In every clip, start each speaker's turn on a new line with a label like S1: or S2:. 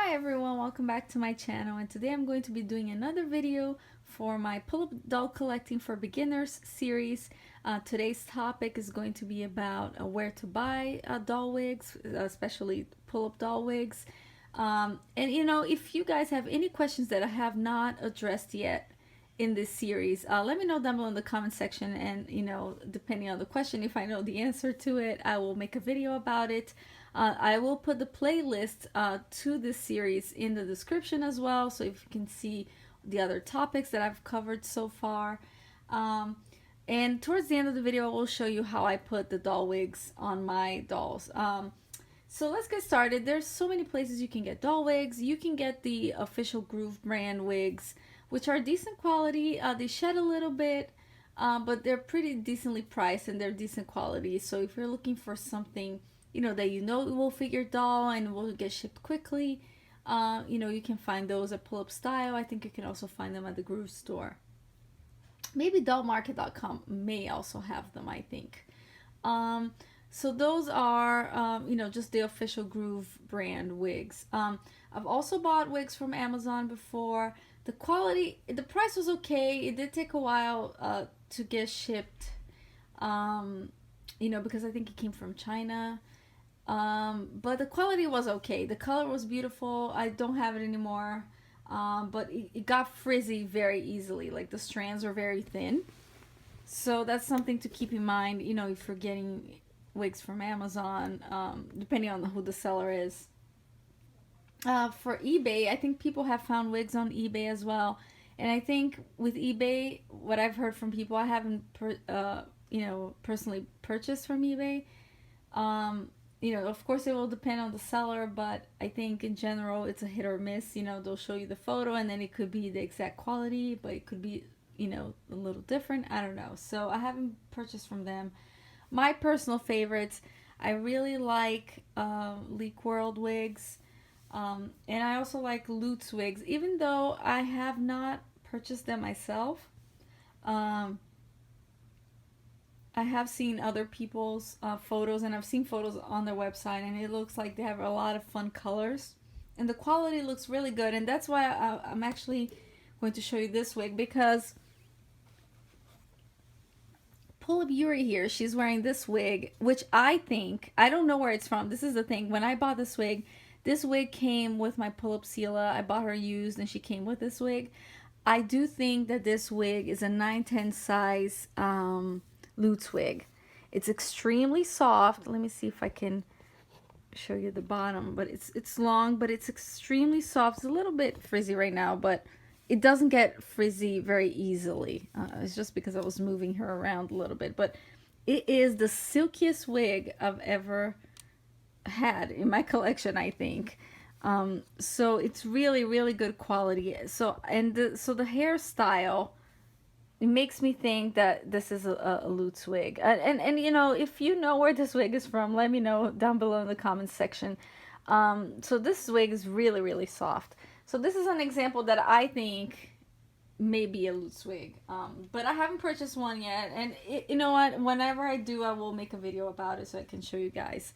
S1: Hi everyone, welcome back to my channel, and today I'm going to be doing another video for my Pullip doll collecting for beginners series. Today's topic is going to be about where to buy doll wigs, especially Pullip doll wigs. And you know, if you guys have any questions that I have not addressed yet in this series, let me know down below in the comment section, and you know, depending on the question, if I know the answer to it, I will make a video about it. I will put the playlist to this series in the description as well, so if you can see the other topics that I've covered so far. And towards the end of the video, I will show you how I put the doll wigs on my dolls. So let's get started. There's so many places you can get doll wigs. You can get the official Groove brand wigs, which are decent quality. They shed a little bit, but they're pretty decently priced and they're decent quality. So if you're looking for something, you know, that you know will fit your doll and will get shipped quickly, you know, you can find those at PullipStyle. I think you can also find them at the Groove store. Maybe dollmarket.com may also have them, I think. So those are, you know, just the official Groove brand wigs. I've also bought wigs from Amazon before. The quality, the price was okay. It did take a while to get shipped, you know, because I think it came from China. But the quality was okay. The color was beautiful. I don't have it anymore. But it got frizzy very easily. Like the strands were very thin. So that's something to keep in mind, you know, if you're getting wigs from Amazon, depending on who the seller is. For eBay, I think people have found wigs on eBay as well. And I think with eBay, what I've heard from people, I haven't, you know, personally purchased from eBay. You know, of course it will depend on the seller, but I think in general it's a hit or miss. You know, they'll show you the photo and then it could be the exact quality, but it could be, you know, a little different. I don't know. So I haven't purchased from them. My personal favorites, I really like Leekeworld wigs, and I also like Luts wigs, even though I have not purchased them myself. I have seen other people's photos, and I've seen photos on their website, and it looks like they have a lot of fun colors. And the quality looks really good, and that's why I'm actually going to show you this wig, because Pullip Yuri here, she's wearing this wig, which I think, I don't know where it's from. This is the thing. When I bought this wig came with my Pullip Sela. I bought her used, and she came with this wig. I do think that this wig is a 9-10 size Luts wig. It's extremely soft. Let me see if I can show you the bottom, but it's long, but it's extremely soft. It's a little bit frizzy right now, but it doesn't get frizzy very easily. It's just because I was moving her around a little bit, but it is the silkiest wig I've ever had in my collection, I think. So it's really, really good quality. So so the hairstyle, it makes me think that this is a Luts wig. And you know, if you know where this wig is from, let me know down below in the comments section. So this wig is really, really soft. So this is an example that I think may be a Luts wig. But I haven't purchased one yet. And you know what? Whenever I do, I will make a video about it so I can show you guys.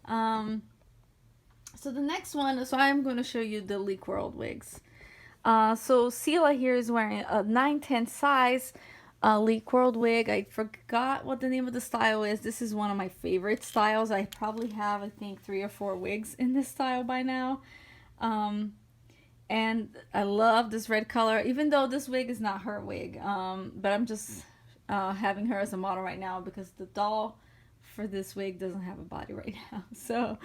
S1: So the next one, so I'm going to show you the Leekeworld wigs. So Sela here is wearing a 9-10 size Leekeworld wig. I forgot what the name of the style is. This is one of my favorite styles. I probably have, I think, 3 or 4 wigs in this style by now. And I love this red color, even though this wig is not her wig. But I'm just having her as a model right now because the doll for this wig doesn't have a body right now. So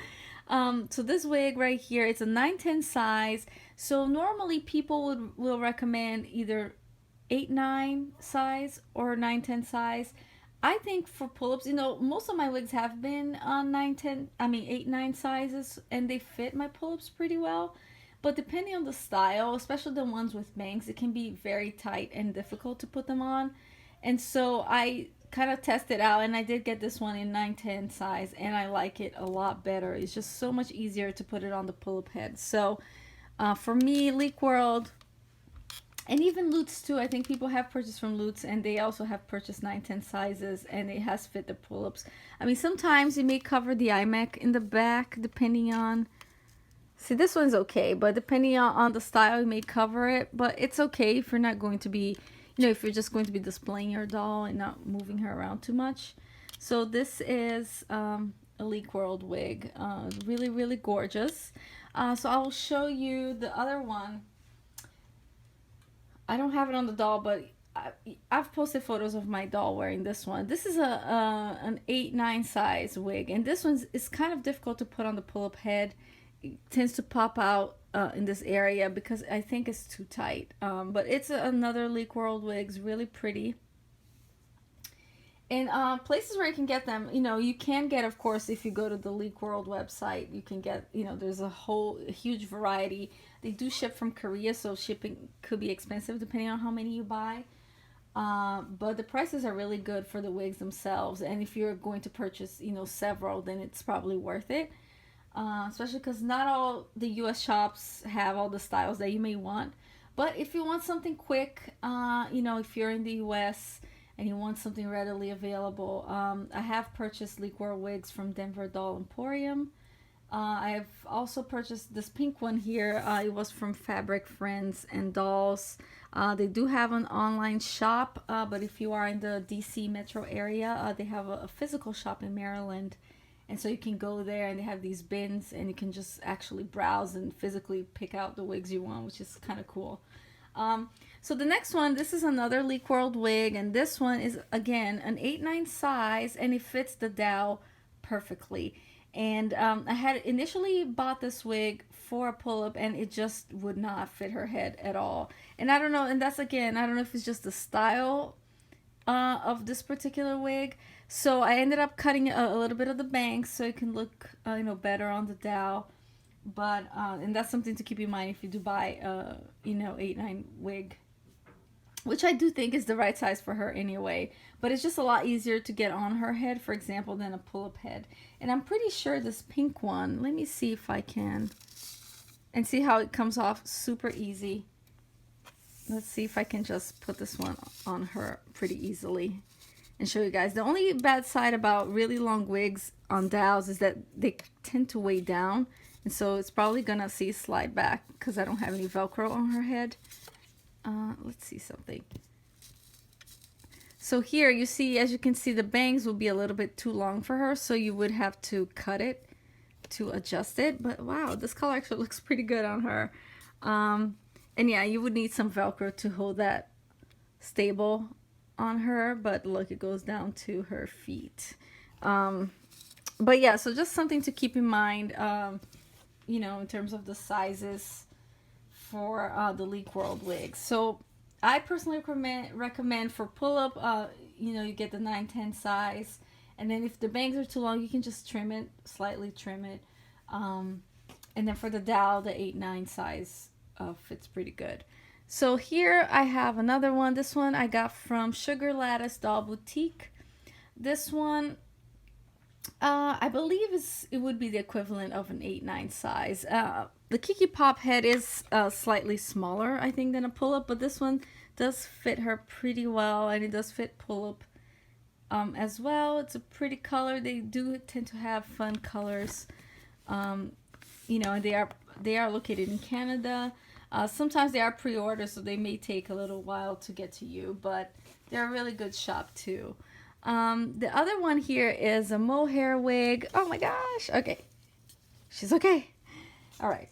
S1: so this wig right here, it's a 9-10 size. So normally people will recommend either 8-9 size or 9-10 size. I think for Pullips, you know, most of my wigs have been on 8-9 sizes, and they fit my Pullips pretty well. But depending on the style, especially the ones with bangs, it can be very tight and difficult to put them on. And so I kind of tested out, and I did get this one in 9-10 size, and I like it a lot better. It's just so much easier to put it on the Pullip head. So for me, Leekeworld, and even Luts too, I think people have purchased from Luts, and they also have purchased 9-10 sizes, and it has fit the Pullips. I mean, sometimes it may cover the iMac in the back, depending on See, this one's okay, but depending on the style, you may cover it. But it's okay if you're not going to be, you know, if you're just going to be displaying your doll and not moving her around too much. So this is a Leekeworld wig. Really, really gorgeous. So I will show you the other one. I don't have it on the doll, but I've posted photos of my doll wearing this one. This is an 8-9 size wig, and this one is kind of difficult to put on the pull-up head. It tends to pop out in this area because I think it's too tight. But it's another Leekeworld wigs, really pretty. And places where you can get them, you know, you can get, of course, if you go to the Leekeworld website, you can get, you know, there's a huge variety. They do ship from Korea, so shipping could be expensive depending on how many you buy. But the prices are really good for the wigs themselves. And if you're going to purchase, you know, several, then it's probably worth it. Especially because not all the US shops have all the styles that you may want. But if you want something quick, you know, if you're in the US and you want something readily available, I have purchased Leekeworld wigs from Denver Doll Emporium. I've also purchased this pink one here. It was from Fabric Friends and Dolls. They do have an online shop, but if you are in the DC metro area, they have a physical shop in Maryland. And so you can go there and they have these bins and you can just actually browse and physically pick out the wigs you want, which is kind of cool. So the next one, this is another Leekeworld wig, and this one is again an 8-9 size, and it fits the dowel perfectly. And I had initially bought this wig for a pull-up and it just would not fit her head at all. And I don't know, and that's again, I don't know if it's just the style of this particular wig. So I ended up cutting a little bit of the bangs so it can look you know, better on the dowel. But and that's something to keep in mind if you do buy you know, 8-9 wig, which I do think is the right size for her anyway. But it's just a lot easier to get on her head, for example, than a pull-up head. And I'm pretty sure this pink one, let me see if I can, and see how it comes off super easy. Let's see if I can just put this one on her pretty easily and show you guys. The only bad side about really long wigs on dowels is that they tend to weigh down. And so it's probably gonna slide back because I don't have any Velcro on her head. Let's see something. So here you see, as you can see, the bangs will be a little bit too long for her, so you would have to cut it to adjust it. But wow, this color actually looks pretty good on her. And yeah, you would need some Velcro to hold that stable on her, but look, it goes down to her feet. But yeah, so just something to keep in mind, you know, in terms of the sizes for the Leekeworld wigs. So I personally recommend for pull-up, you know, you get the 9-10 size, and then if the bangs are too long, you can just trim it, slightly trim it. And then for the dowel, the 8-9 size fits pretty good. So here I have another one. This one I got from Sugar Lattice Doll Boutique. This one, I believe it would be the equivalent of an 8-9 size. The Kiki Pop head is slightly smaller, I think, than a pull-up, but this one does fit her pretty well, and it does fit pull-up as well. It's a pretty color. They do tend to have fun colors, you know, and they are located in Canada. Sometimes they are pre-ordered, so they may take a little while to get to you, but they're a really good shop too. The other one here is a Mohair Wig. Oh my gosh. Okay. She's okay. All right.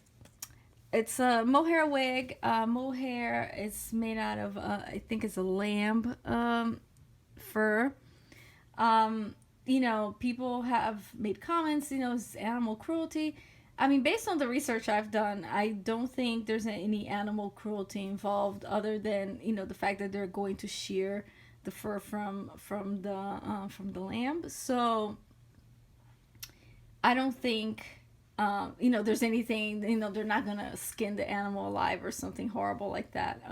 S1: It's a Mohair Wig. Mohair is made out of, I think it's a lamb fur. You know, people have made comments, you know, it's animal cruelty. I mean, based on the research I've done, I don't think there's any animal cruelty involved other than, you know, the fact that they're going to shear the fur from the lamb. So I don't think you know, there's anything, you know, they're not gonna skin the animal alive or something horrible like that.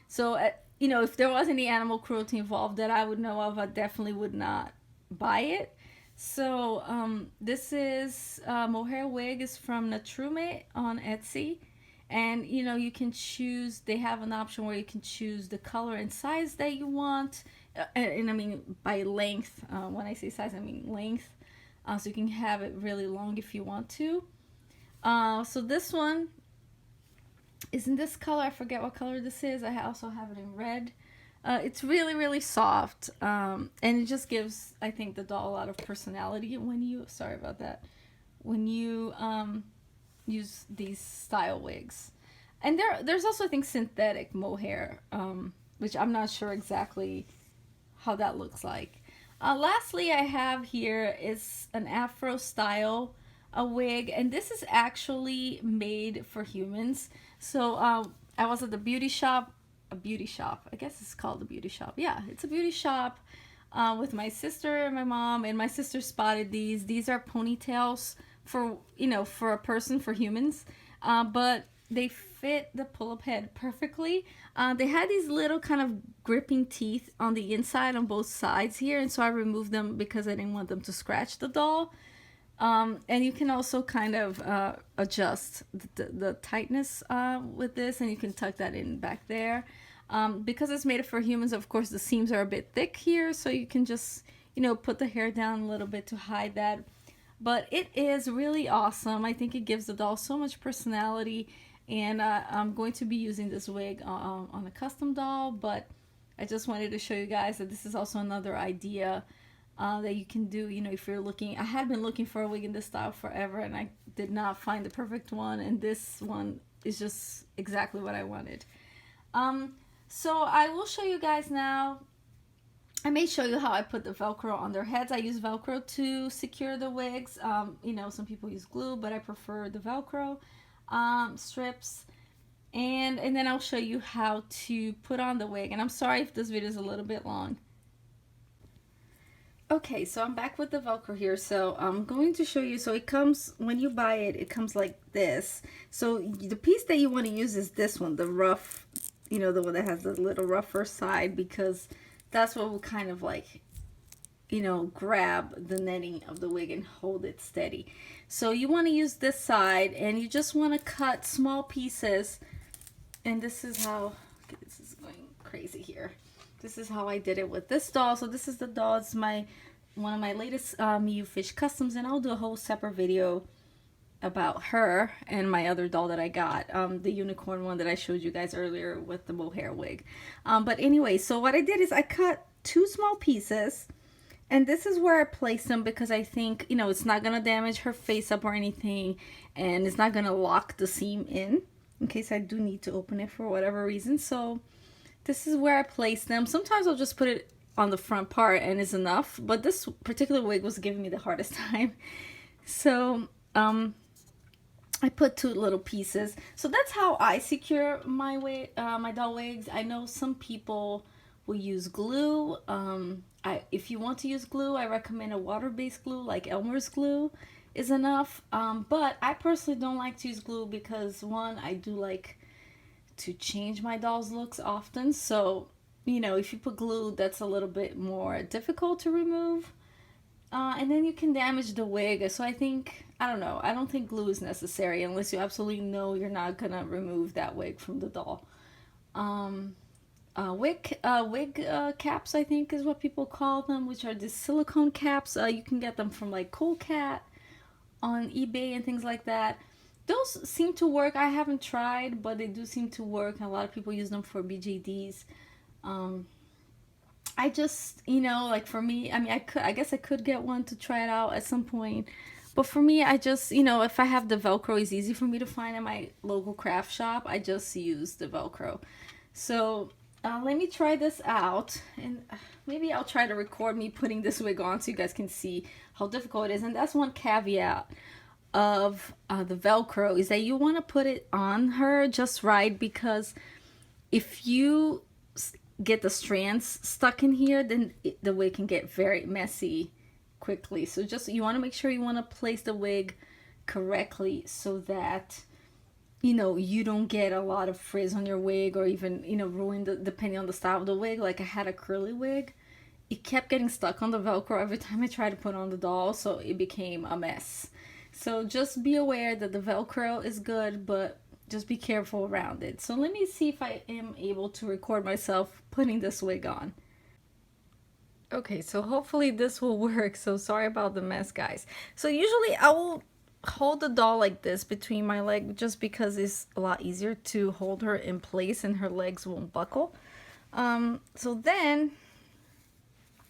S1: So you know, if there was any animal cruelty involved that I would know of, I definitely would not buy it. So this is Mohair Wig is from Natrume on Etsy. And, you know, you can choose, they have an option where you can choose the color and size that you want. And I mean, by length, when I say size, I mean length. So you can have it really long if you want to. So this one is in this color. I forget what color this is. I also have it in red. It's really, really soft, and it just gives, I think, the doll a lot of personality when you, sorry about that, when you use these style wigs. And there's also, I think, synthetic mohair, which I'm not sure exactly how that looks like. Lastly, I have here is an Afro style a wig, and this is actually made for humans. So I was at the beauty shop, I guess it's called a beauty shop. Yeah, it's a beauty shop with my sister and my mom, and my sister spotted these. These are ponytails for, you know, for a person, for humans, but they fit the pull-up head perfectly. They had these little kind of gripping teeth on the inside on both sides here, and so I removed them because I didn't want them to scratch the doll. And you can also kind of adjust the tightness with this, and you can tuck that in back there. Because it's made for humans, of course, the seams are a bit thick here, so you can just, you know, put the hair down a little bit to hide that. But it is really awesome. I think it gives the doll so much personality, and I'm going to be using this wig on a custom doll, but I just wanted to show you guys that this is also another idea that you can do, you know, if you're looking. I had been looking for a wig in this style forever, and I did not find the perfect one, and this one is just exactly what I wanted. So I will show you guys now. I may show you how I put the Velcro on their heads. I use Velcro to secure the wigs. You know, some people use glue, but I prefer the Velcro strips. And then I'll show you how to put on the wig. And I'm sorry if this video is a little bit long. Okay, so I'm back with the Velcro here. So I'm going to show you. So it comes, when you buy it, it comes like this. So the piece that you want to use is this one, the rough, you know, the one that has the little rougher side, because that's what will kind of like, you know, grab the netting of the wig and hold it steady. So you want to use this side, and you just want to cut small pieces. And this is how, okay, this is going crazy here. This is how I did it with this doll. So this is the doll. It's one of my latest Miu Fish customs, and I'll do a whole separate video about her and my other doll that I got, the unicorn one that I showed you guys earlier with the mohair wig. But anyway, so what I did is I cut two small pieces, and this is where I place them because I think, you know, it's not gonna damage her face up or anything, and it's not gonna lock the seam in case I do need to open it for whatever reason. So this is where I place them. Sometimes I'll just put it on the front part and it's enough, but this particular wig was giving me the hardest time. So I put two little pieces. So that's how I secure my wig, my doll wigs. I know some people will use glue. If you want to use glue, I recommend a water-based glue like Elmer's glue is enough. But I personally don't like to use glue because, one, I do like to change my doll's looks often. So, you know, if you put glue, that's a little bit more difficult to remove. And then you can damage the wig. So I think, I don't know, I don't think glue is necessary unless you absolutely know you're not gonna remove that wig from the doll. Wig caps, I think is what people call them, which are the silicone caps. You can get them from like Cool Cat on eBay and things like that. Those seem to work. I haven't tried, but they do seem to work. A lot of people use them for BJDs. I just, you know, like for me, I mean, I guess I could get one to try it out at some point. But for me, I just, you know, if I have the Velcro, it's easy for me to find at my local craft shop. I just use the Velcro. So let me try this out, and maybe I'll try to record me putting this wig on so you guys can see how difficult it is. And that's one caveat of the Velcro, is that you want to put it on her just right, because if you get the strands stuck in here, then the wig can get very messy quickly. So just, you want to make sure you want to place the wig correctly so that, you know, you don't get a lot of frizz on your wig, or even, you know, ruin the, depending on the style of the wig. Like I had a curly wig, it kept getting stuck on the Velcro every time I tried to put on the doll, so it became a mess. So just be aware that the Velcro is good, but just be careful around it. So let me see if I am able to record myself putting this wig on. Okay, so hopefully this will work. So sorry about the mess, guys. So usually I will hold the doll like this between my leg just because it's a lot easier to hold her in place and her legs won't buckle. So then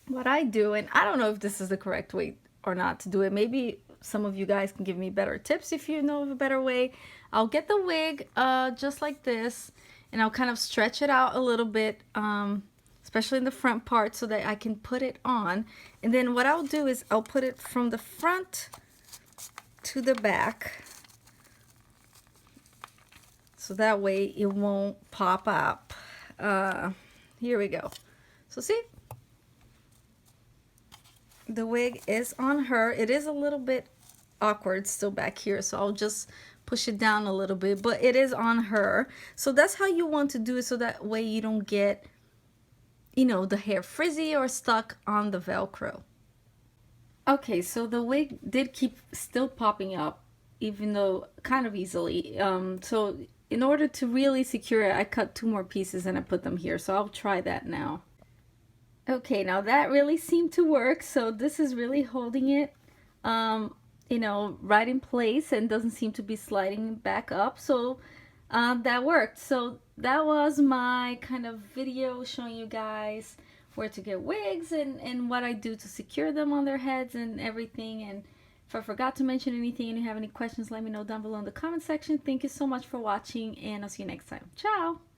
S1: what I do, and I don't know if this is the correct way or not to do it, maybe some of you guys can give me better tips if you know of a better way. I'll get the wig just like this, and I'll kind of stretch it out a little bit, especially in the front part, so that I can put it on. And then what I'll do is I'll put it from the front to the back, so that way it won't pop up. Here we go. So see, the wig is on her. It is a little bit awkward still back here, so I'll just push it down a little bit, but it is on her. So that's how you want to do it, so that way you don't get, you know, the hair frizzy or stuck on the Velcro. Okay, so the wig did keep still popping up, even though kind of easily. So in order to really secure it, I cut 2 more pieces and I put them here. So I'll try that now. Okay, now that really seemed to work. So this is really holding it, you know, right in place and doesn't seem to be sliding back up. So that worked. So that was my kind of video showing you guys where to get wigs and what I do to secure them on their heads and everything. And if I forgot to mention anything and you have any questions, let me know down below in the comment section. Thank you so much for watching, and I'll see you next time. Ciao!